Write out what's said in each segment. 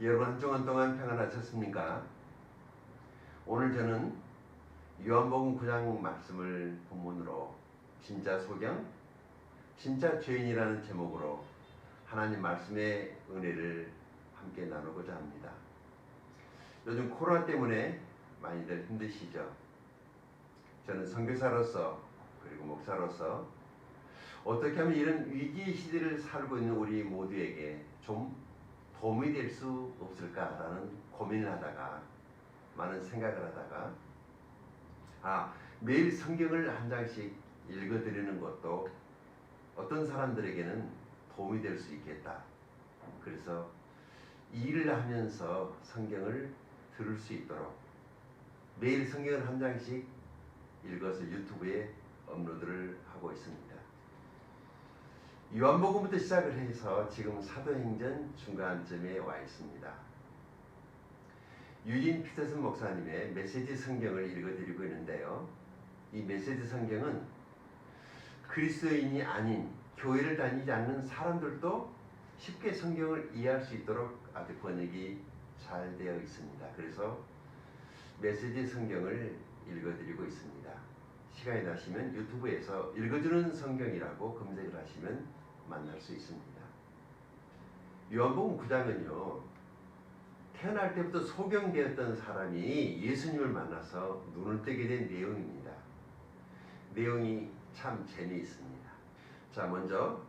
여러분 한 주간 동안 평안하셨습니까? 오늘 저는 요한복음 9장 말씀을 본문으로 진짜 소경, 진짜 죄인이라는 제목으로 하나님 말씀의 은혜를 함께 나누고자 합니다. 요즘 코로나 때문에 많이들 힘드시죠? 저는 선교사로서 그리고 목사로서 어떻게 하면 이런 위기 시대를 살고 있는 우리 모두에게 좀 도움이 될 수 없을까라는 고민을 하다가 많은 생각을 하다가 매일 성경을 한 장씩 읽어드리는 것도 어떤 사람들에게는 도움이 될 수 있겠다. 그래서 일을 하면서 성경을 들을 수 있도록 매일 성경을 한 장씩 읽어서 유튜브에 업로드를 하고 있습니다. 요한복음부터 시작을 해서 지금 사도행전 중간쯤에 와 있습니다. 유진 피터슨 목사님의 메시지 성경을 읽어드리고 있는데요. 이 메시지 성경은 그리스도인이 아닌 교회를 다니지 않는 사람들도 쉽게 성경을 이해할 수 있도록 아주 번역이 잘 되어 있습니다. 그래서 메시지 성경을 읽어드리고 있습니다. 시간이 나시면 유튜브에서 읽어주는 성경이라고 검색을 하시면 만날 수 있습니다. 요한복음 9장은요. 태어날 때부터 소경되었던 사람이 예수님을 만나서 눈을 뜨게 된 내용입니다. 내용이 참 재미있습니다. 자, 먼저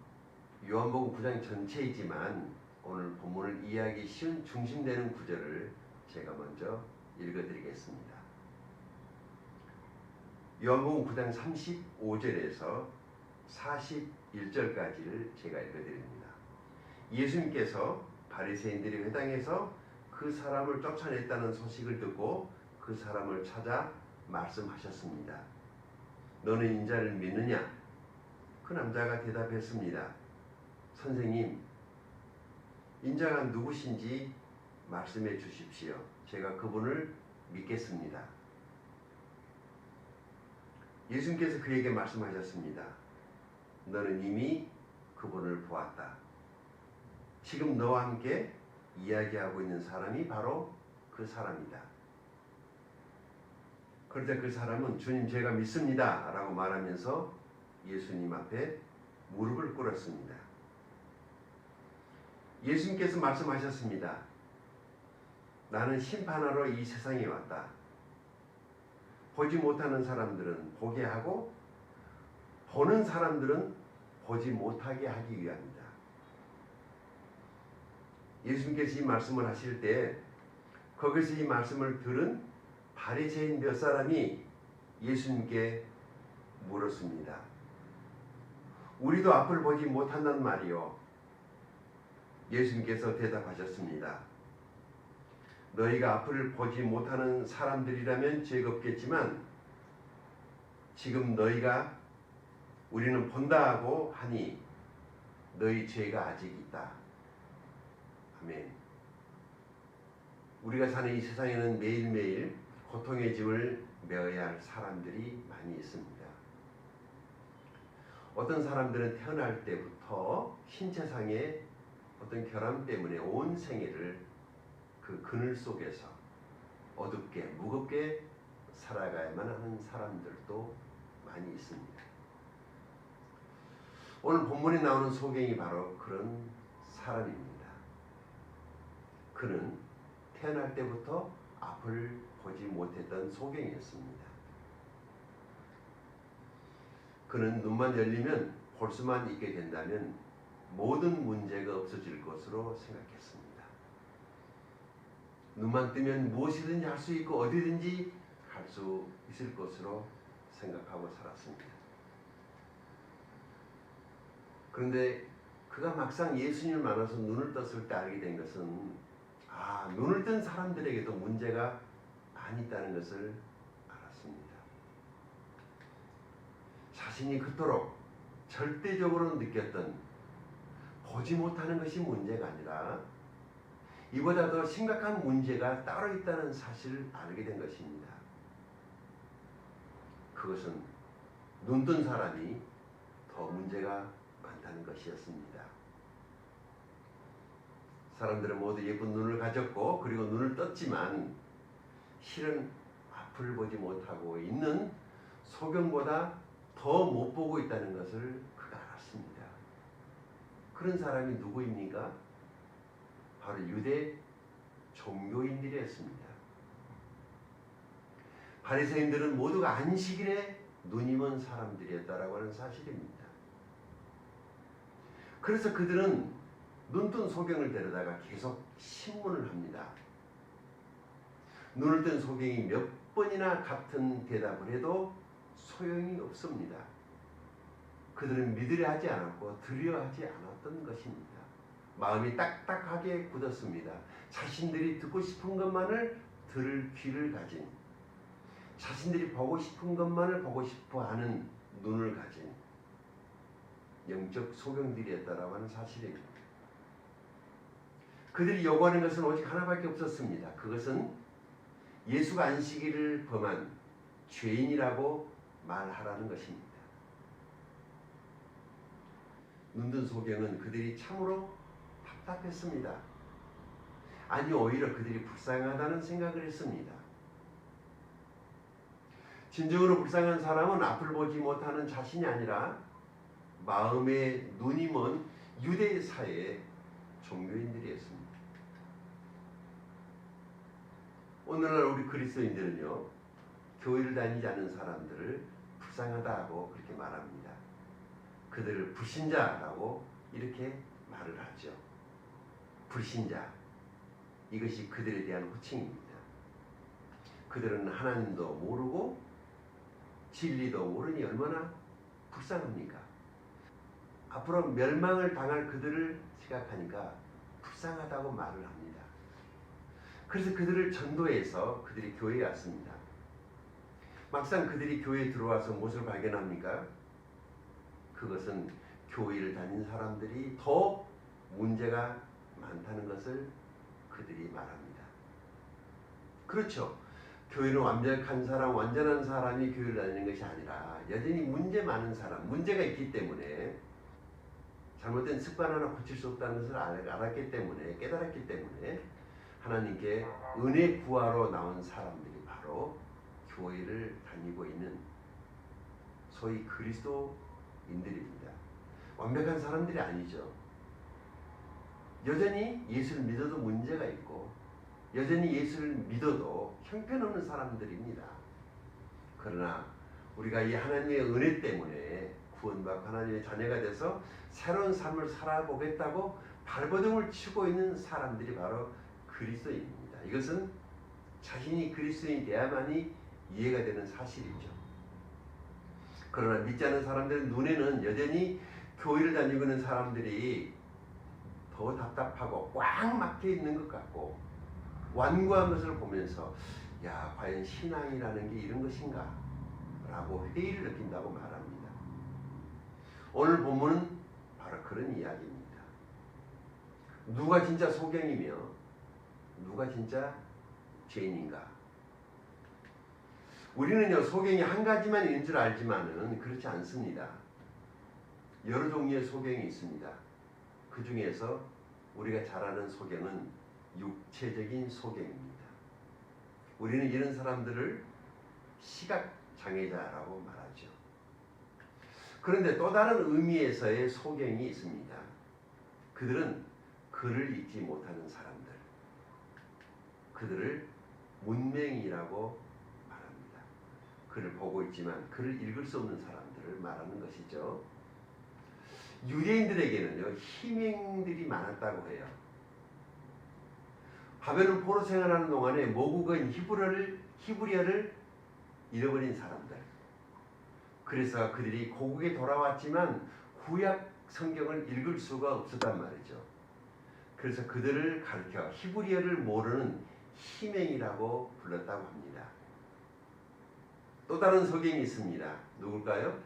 요한복음 9장 전체이지만 오늘 본문을 이해하기 쉬운 중심되는 구절을 제가 먼저 읽어드리겠습니다. 요한복음 9장 35절에서 41절까지를 제가 읽어드립니다. 예수님께서 바리새인들의 회당에서 그 사람을 쫓아냈다는 소식을 듣고 그 사람을 찾아 말씀하셨습니다. 너는 인자를 믿느냐? 그 남자가 대답했습니다. 선생님, 인자가 누구신지 말씀해 주십시오. 제가 그분을 믿겠습니다. 예수님께서 그에게 말씀하셨습니다. 너는 이미 그분을 보았다. 지금 너와 함께 이야기하고 있는 사람이 바로 그 사람이다. 그러자 그 사람은 주님 제가 믿습니다 라고 말하면서 예수님 앞에 무릎을 꿇었습니다. 예수님께서 말씀하셨습니다. 나는 심판하러 이 세상에 왔다. 보지 못하는 사람들은 보게 하고 보는 사람들은 보지 못하게 하기 위함이다. 예수님께서 이 말씀을 하실 때 거기서 이 말씀을 들은 바리새인 몇 사람이 예수님께 물었습니다. 우리도 앞을 보지 못한단 말이요. 예수님께서 대답하셨습니다. 너희가 앞을 보지 못하는 사람들이라면 죄가 없겠지만 지금 너희가 우리는 본다 하고 하니 너희 죄가 아직 있다. 아멘. 우리가 사는 이 세상에는 매일매일 고통의 짐을 메어야 할 사람들이 많이 있습니다. 어떤 사람들은 태어날 때부터 신체상의 어떤 결함 때문에 온 생애를 그 그늘 속에서 어둡게 무겁게 살아가야만 하는 사람들도 많이 있습니다. 오늘 본문에 나오는 소경이 바로 그런 사람입니다. 그는 태어날 때부터 앞을 보지 못했던 소경이었습니다. 그는 눈만 열리면 볼 수만 있게 된다면 모든 문제가 없어질 것으로 생각했습니다. 눈만 뜨면 무엇이든지 할 수 있고 어디든지 갈 수 있을 것으로 생각하고 살았습니다. 그런데 그가 막상 예수님을 만나서 눈을 떴을 때 알게 된 것은 눈을 뜬 사람들에게도 문제가 많이 있다는 것을 알았습니다. 자신이 그토록 절대적으로 느꼈던 보지 못하는 것이 문제가 아니라 이보다 더 심각한 문제가 따로 있다는 사실을 알게 된 것입니다. 그것은 눈 뜬 사람이 더 문제가 많다는 것이었습니다. 사람들은 모두 예쁜 눈을 가졌고 그리고 눈을 떴지만 실은 앞을 보지 못하고 있는 소경보다 더 못 보고 있다는 것을 그가 알았습니다. 그런 사람이 누구입니까? 바로 유대 종교인들이었습니다. 바리새인들은 모두가 안식일에 눈이 먼 사람들이었다라고 하는 사실입니다. 그래서 그들은 눈뜬 소경을 데려다가 계속 신문을 합니다. 눈을 뜬 소경이 몇 번이나 같은 대답을 해도 소용이 없습니다. 그들은 믿으려 하지 않았고 들으려 하지 않았던 것입니다. 마음이 딱딱하게 굳었습니다. 자신들이 듣고 싶은 것만을 들을 귀를 가진, 자신들이 보고 싶은 것만을 보고 싶어 하는 눈을 가진 영적 소경들이었다라고 하는 사실입니다. 그들이 요구하는 것은 오직 하나밖에 없었습니다. 그것은 예수가 안식일을 범한 죄인이라고 말하라는 것입니다. 눈뜬 소경은 그들이 참으로 답답했습니다. 아니 오히려 그들이 불쌍하다는 생각을 했습니다. 진정으로 불쌍한 사람은 앞을 보지 못하는 자신이 아니라 마음의 눈이 먼 유대 사회의 종교인들이었습니다. 오늘날 우리 그리스도인들은요, 교회를 다니지 않는 사람들을 불쌍하다고 그렇게 말합니다. 그들을 불신자라고 이렇게 말을 하죠. 불신자. 이것이 그들에 대한 호칭입니다. 그들은 하나님도 모르고 진리도 모르니 얼마나 불쌍합니까? 앞으로 멸망을 당할 그들을 생각하니까 불쌍하다고 말을 합니다. 그래서 그들을 전도해서 그들이 교회에 왔습니다. 막상 그들이 교회에 들어와서 무엇을 발견합니까? 그것은 교회를 다닌 사람들이 더 문제가 많다는 것을 그들이 말합니다. 그렇죠. 교회는 완벽한 사람, 완전한 사람이 교회를 다니는 것이 아니라 여전히 문제 많은 사람, 문제가 있기 때문에 잘못된 습관 하나 고칠 수 없다는 것을 알았기 때문에, 깨달았기 때문에 하나님께 은혜 구하러 나온 사람들이 바로 교회를 다니고 있는 소위 그리스도인들입니다. 완벽한 사람들이 아니죠. 여전히 예수를 믿어도 문제가 있고 여전히 예수를 믿어도 형편없는 사람들입니다. 그러나 우리가 이 하나님의 은혜 때문에 구원받고 하나님의 자녀가 돼서 새로운 삶을 살아보겠다고 발버둥을 치고 있는 사람들이 바로 그리스도인입니다. 이것은 자신이 그리스도인이 돼야만이 이해가 되는 사실이죠. 그러나 믿지 않는 사람들의 눈에는 여전히 교회를 다니고 있는 사람들이 더 답답하고 꽉 막혀 있는 것 같고 완고한 것을 보면서 야, 과연 신앙이라는 게 이런 것인가? 라고 회의를 느낀다고 말합니다. 오늘 본문은 바로 그런 이야기입니다. 누가 진짜 소경이며 누가 진짜 죄인인가? 우리는요, 소경이 한 가지만 있는 줄 알지만은 그렇지 않습니다. 여러 종류의 소경이 있습니다. 그 중에서 우리가 잘 아는 소경은 육체적인 소경입니다. 우리는 이런 사람들을 시각장애자라고 말하죠. 그런데 또 다른 의미에서의 소경이 있습니다. 그들은 글을 읽지 못하는 사람들. 그들을 문맹이라고 말합니다. 글을 보고 있지만 글을 읽을 수 없는 사람들을 말하는 것이죠. 유대인들에게는요, 희맹들이 많았다고 해요. 바벨론 포로 생활하는 동안에 모국어인 히브리어를 잃어버린 사람들. 그래서 그들이 고국에 돌아왔지만 구약 성경을 읽을 수가 없었단 말이죠. 그래서 그들을 가르쳐 히브리어를 모르는 희맹이라고 불렀다고 합니다. 또 다른 소경이 있습니다. 누굴까요?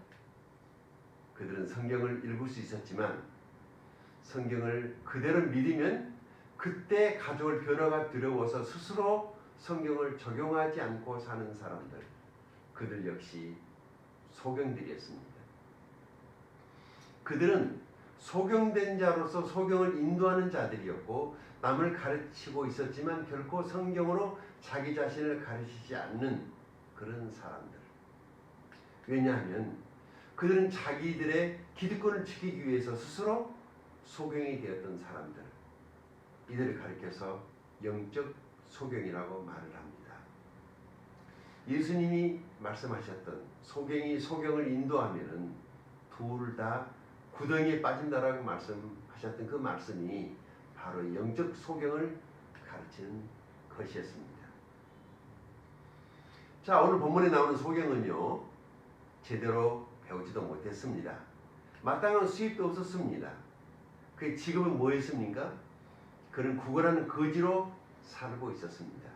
그들은 성경을 읽을 수 있었지만 성경을 그대로 믿으면 그때 가져올 변화가 두려워서 스스로 성경을 적용하지 않고 사는 사람들, 그들 역시 소경들이었습니다. 그들은 소경된 자로서 소경을 인도하는 자들이었고 남을 가르치고 있었지만 결코 성경으로 자기 자신을 가르치지 않는 그런 사람들. 왜냐하면 그들은 자기들의 기득권을 지키기 위해서 스스로 소경이 되었던 사람들. 이들을 가리켜서 영적 소경이라고 말을 합니다. 예수님이 말씀하셨던 소경이 소경을 인도하면은 둘 다 구덩이에 빠진다라고 말씀하셨던 그 말씀이 바로 영적 소경을 가르치는 것이었습니다. 자, 오늘 본문에 나오는 소경은요, 제대로 배우지도 못했습니다. 마땅한 수입도 없었습니다. 그 직업은 뭐였습니까? 그는 구걸하는 거지로 살고 있었습니다.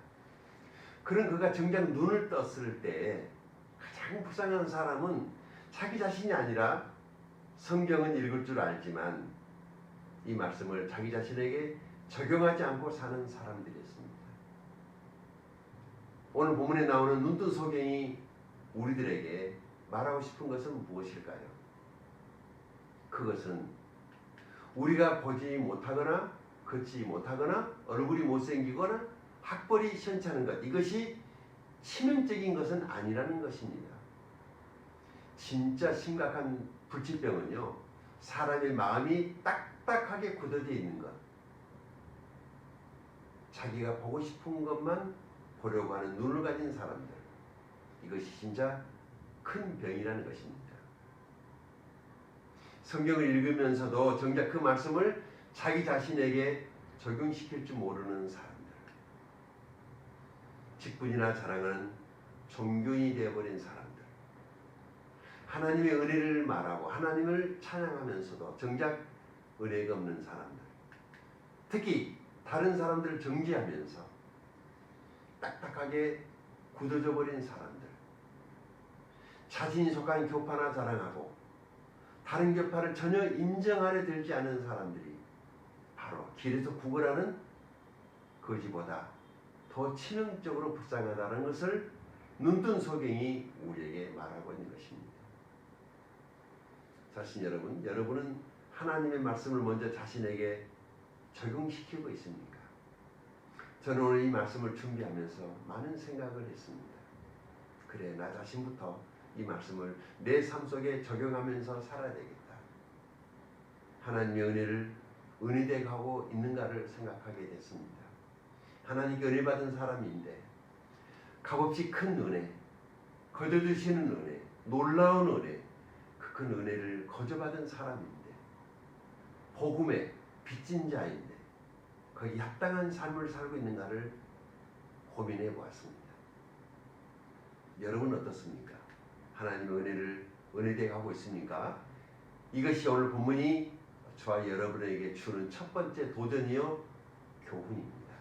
그런 그가 정작 눈을 떴을 때 가장 불쌍한 사람은 자기 자신이 아니라 성경은 읽을 줄 알지만 이 말씀을 자기 자신에게 적용하지 않고 사는 사람들이었습니다. 오늘 본문에 나오는 눈뜬 소경이 우리들에게 말하고 싶은 것은 무엇일까요? 그것은 우리가 보지 못하거나 걷지 못하거나 얼굴이 못생기거나 학벌이 시원찮은 것, 이것이 치명적인 것은 아니라는 것입니다. 진짜 심각한 불치병은요, 사람의 마음이 딱딱하게 굳어져 있는 것, 자기가 보고 싶은 것만 보려고 하는 눈을 가진 사람들, 이것이 진짜 큰 병이라는 것입니다. 성경을 읽으면서도 정작 그 말씀을 자기 자신에게 적용시킬 줄 모르는 사람들, 직분이나 자랑하는 종교인이 되어버린 사람들, 하나님의 은혜를 말하고 하나님을 찬양하면서도 정작 은혜가 없는 사람들, 특히 다른 사람들을 정죄하면서 딱딱하게 굳어져 버린 사람들, 자신이 속한 교파나 자랑하고 다른 교파를 전혀 인정하려 들지 않은 사람들이 바로 길에서 구걸하는 거지보다 더 치명적으로 불쌍하다는 것을 눈뜬 소경이 우리에게 말하고 있는 것입니다. 자신 여러분, 여러분은 하나님의 말씀을 먼저 자신에게 적용시키고 있습니까? 저는 오늘 이 말씀을 준비하면서 많은 생각을 했습니다. 그래, 나 자신부터 이 말씀을 내 삶 속에 적용하면서 살아야 되겠다. 하나님의 은혜를 은혜되게 하고 있는가를 생각하게 됐습니다. 하나님께 은혜 받은 사람인데 값없이 큰 은혜, 거둬주시는 은혜, 놀라운 은혜, 그 큰 은혜를 거저받은 사람인데 복음의 빚진 자인데 거기 합당한 삶을 살고 있는가를 고민해 보았습니다. 여러분 어떻습니까? 하나님의 은혜를 은혜되게 하고 있습니까? 이것이 오늘 본문이 저와 여러분에게 주는 첫 번째 도전이요 교훈입니다.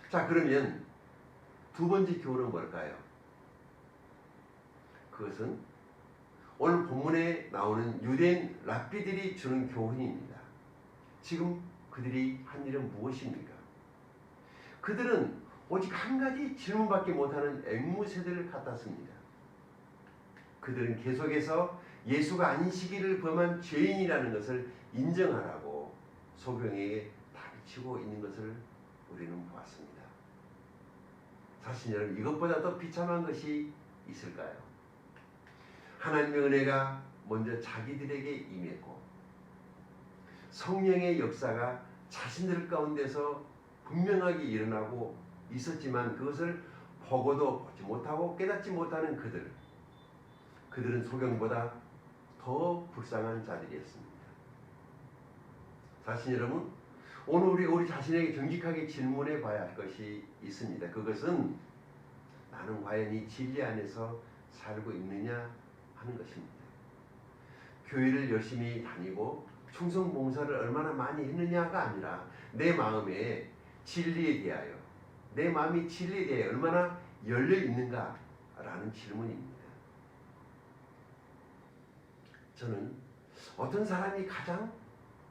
자, 그러면 두 번째 교훈은 뭘까요? 그것은 오늘 본문에 나오는 유대인 랍비들이 주는 교훈입니다. 지금 그들이 한 일은 무엇입니까? 그들은 오직 한 가지 질문밖에 못하는 앵무새들 같았습니다. 그들은 계속해서 예수가 안식일을 범한 죄인이라는 것을 인정하라고 소경에게 다그치고 있는 것을 우리는 보았습니다. 사실 여러분, 이것보다 더 비참한 것이 있을까요? 하나님의 은혜가 먼저 자기들에게 임했고 성령의 역사가 자신들 가운데서 분명하게 일어나고 있었지만 그것을 보고도 보지 못하고 깨닫지 못하는 그들은 소경보다 더 불쌍한 자들이었습니다. 사실 여러분, 오늘 우리 자신에게 정직하게 질문해 봐야 할 것이 있습니다. 그것은 나는 과연 이 진리 안에서 살고 있느냐 하는 것입니다. 교회를 열심히 다니고 충성 봉사를 얼마나 많이 했느냐가 아니라 내 마음에 진리에 대하여, 내 마음이 진리에 대해 얼마나 열려 있는가라는 질문입니다. 저는 어떤 사람이 가장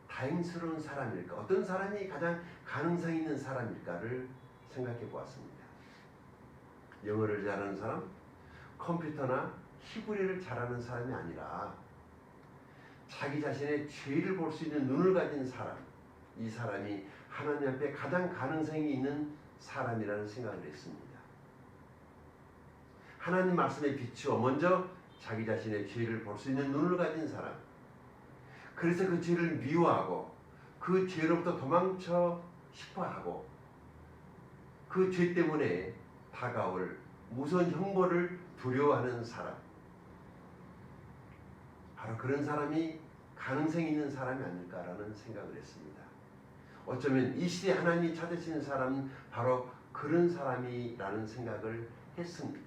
다행스러운 사람일까, 어떤 사람이 가장 가능성 있는 사람일까를 생각해 보았습니다. 영어를 잘하는 사람, 컴퓨터나 히브리를 잘하는 사람이 아니라 자기 자신의 죄를 볼 수 있는 눈을 가진 사람, 이 사람이 하나님 앞에 가장 가능성이 있는 사람이라는 생각을 했습니다. 하나님 말씀에 비추어 먼저 자기 자신의 죄를 볼 수 있는 눈을 가진 사람, 그래서 그 죄를 미워하고 그 죄로부터 도망쳐 싶어하고 그 죄 때문에 다가올 무서운 형벌을 두려워하는 사람, 바로 그런 사람이 가능성이 있는 사람이 아닐까라는 생각을 했습니다. 어쩌면 이 시대에 하나님이 찾으시는 사람은 바로 그런 사람이라는 생각을 했습니다.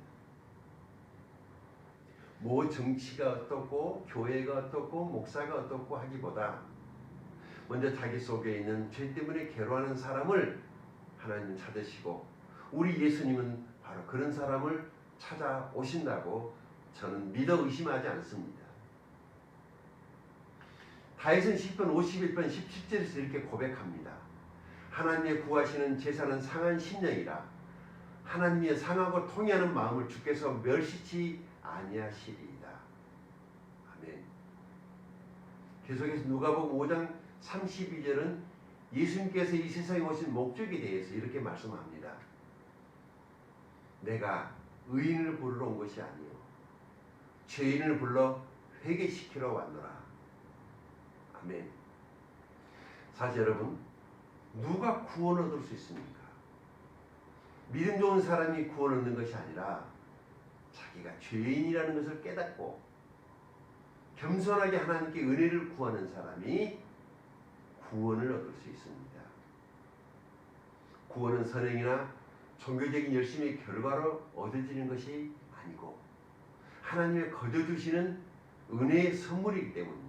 뭐 정치가 어떻고 교회가 어떻고 목사가 어떻고 하기보다 먼저 자기 속에 있는 죄 때문에 괴로워하는 사람을 하나님은 찾으시고 우리 예수님은 바로 그런 사람을 찾아오신다고 저는 믿어 의심하지 않습니다. 다윗은 시편 51편 17절에서 이렇게 고백합니다. 하나님의 구하시는 제사는 상한 심령이라 하나님의 상하고 통회하는 마음을 주께서 멸시치 아니하시리이다. 아멘. 계속해서 누가복음 5장 32절은 예수님께서 이 세상에 오신 목적에 대해서 이렇게 말씀합니다. 내가 의인을 부르러 온 것이 아니요 죄인을 불러 회개시키러 왔노라. 아멘. 사실 여러분, 누가 구원 얻을 수 있습니까? 믿음 좋은 사람이 구원 얻는 것이 아니라 자기가 죄인이라는 것을 깨닫고 겸손하게 하나님께 은혜를 구하는 사람이 구원을 얻을 수 있습니다. 구원은 선행이나 종교적인 열심의 결과로 얻어지는 것이 아니고 하나님의 거저주시는 은혜의 선물이기 때문입니다.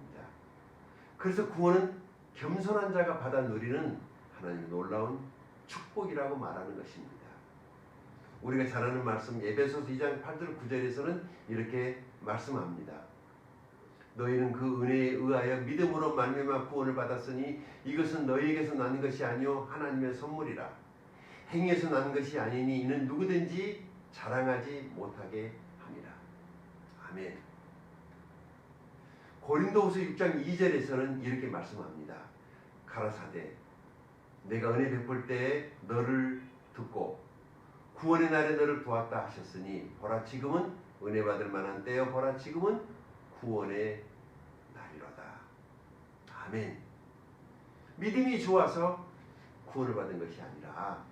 그래서 구원은 겸손한 자가 받아 누리는 하나님의 놀라운 축복이라고 말하는 것입니다. 우리가 잘 아는 말씀 에베소서 2장 8절 9절에서는 이렇게 말씀합니다. 너희는 그 은혜에 의하여 믿음으로 말미암아 구원을 받았으니 이것은 너희에게서 나는 것이 아니요 하나님의 선물이라. 행위에서 나는 것이 아니니 이는 누구든지 자랑하지 못하게 함이라. 아멘. 고린도후서 6장 2절에서는 이렇게 말씀합니다. 가라사대 내가 은혜 베풀 때에 너를 듣고 구원의 날에 너를 도왔다 하셨으니 보라 지금은 은혜 받을 만한 때요 보라 지금은 구원의 날이로다. 아멘. 믿음이 좋아서 구원을 받은 것이 아니라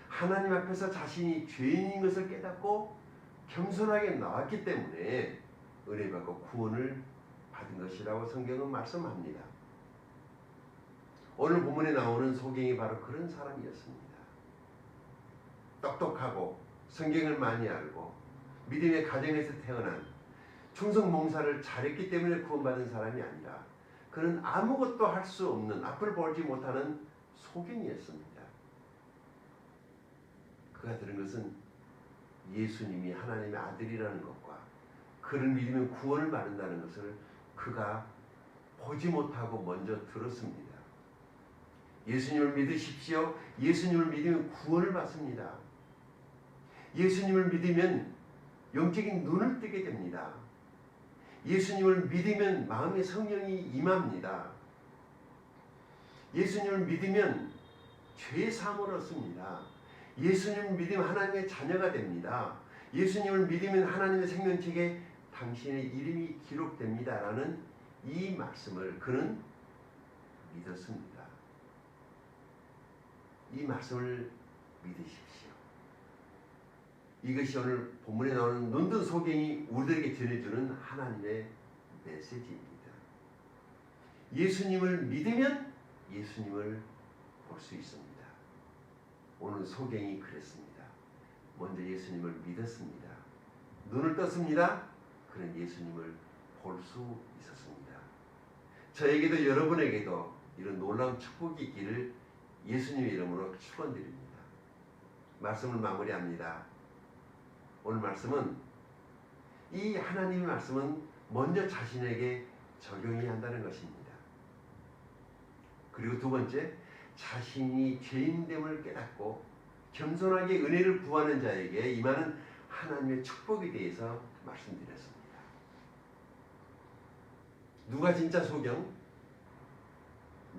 하나님 앞에서 자신이 죄인인 것을 깨닫고 겸손하게 나왔기 때문에 은혜 받고 구원을 받은 것이라고 성경은 말씀합니다. 오늘 본문에 나오는 소경이 바로 그런 사람이었습니다. 똑똑하고 성경을 많이 알고 믿음의 가정에서 태어난 충성 봉사를 잘했기 때문에 구원받은 사람이 아니라 그는 아무것도 할 수 없는 앞을 보지 못하는 소경이었습니다. 그가 들은 것은 예수님이 하나님의 아들이라는 것과 그를 믿으면 구원을 받는다는 것을 그가 보지 못하고 먼저 들었습니다. 예수님을 믿으십시오. 예수님을 믿으면 구원을 받습니다. 예수님을 믿으면 영적인 눈을 뜨게 됩니다. 예수님을 믿으면 마음의 성령이 임합니다. 예수님을 믿으면 죄 사함을 얻습니다. 예수님을 믿으면 하나님의 자녀가 됩니다. 예수님을 믿으면 하나님의 생명책에 당신의 이름이 기록됩니다. 라는 이 말씀을 그는 믿었습니다. 이 말씀을 믿으십시오. 이것이 오늘 본문에 나오는 눈뜬 소경이 우리들에게 전해주는 하나님의 메시지입니다. 예수님을 믿으면 예수님을 볼 수 있습니다. 오늘 소경이 그랬습니다. 먼저 예수님을 믿었습니다. 눈을 떴습니다. 그는 예수님을 볼 수 있었습니다. 저에게도 여러분에게도 이런 놀라운 축복이 있기를 예수님의 이름으로 축원드립니다. 말씀을 마무리합니다. 오늘 말씀은 이 하나님의 말씀은 먼저 자신에게 적용이 한다는 것입니다. 그리고 두 번째, 자신이 죄인됨을 깨닫고 겸손하게 은혜를 구하는 자에게 임하는 하나님의 축복에 대해서 말씀드렸습니다. 누가 진짜 소경?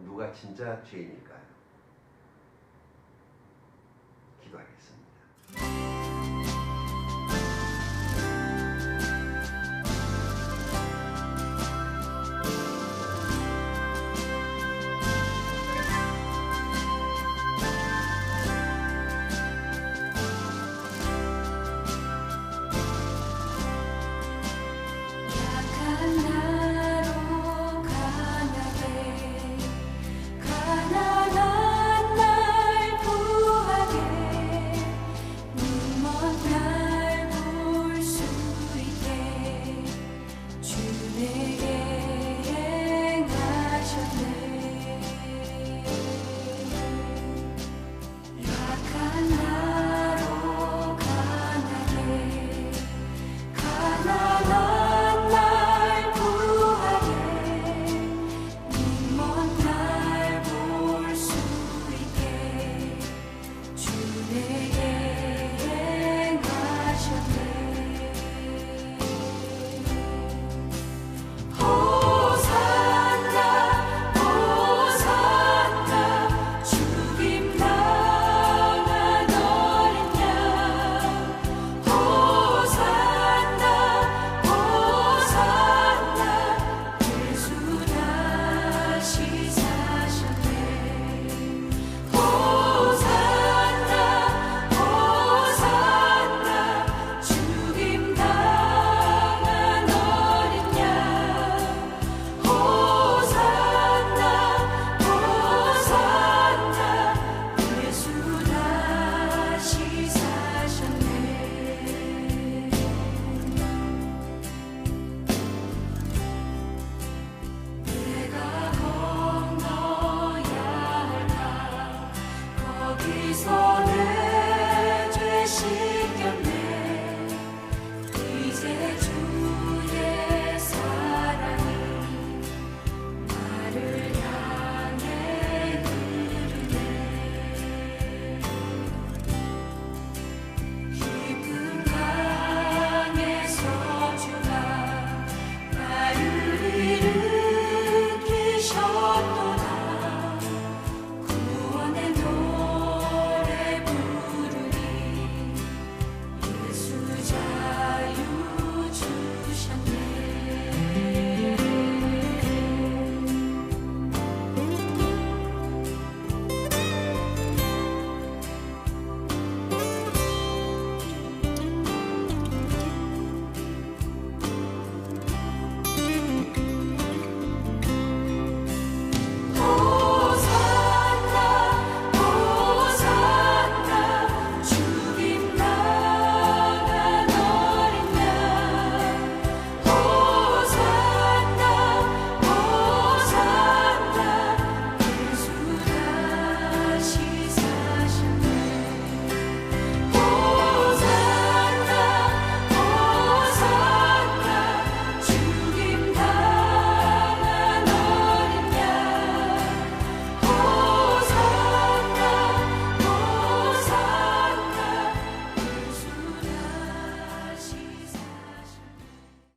누가 진짜 죄인일까요? 기도하겠습니다.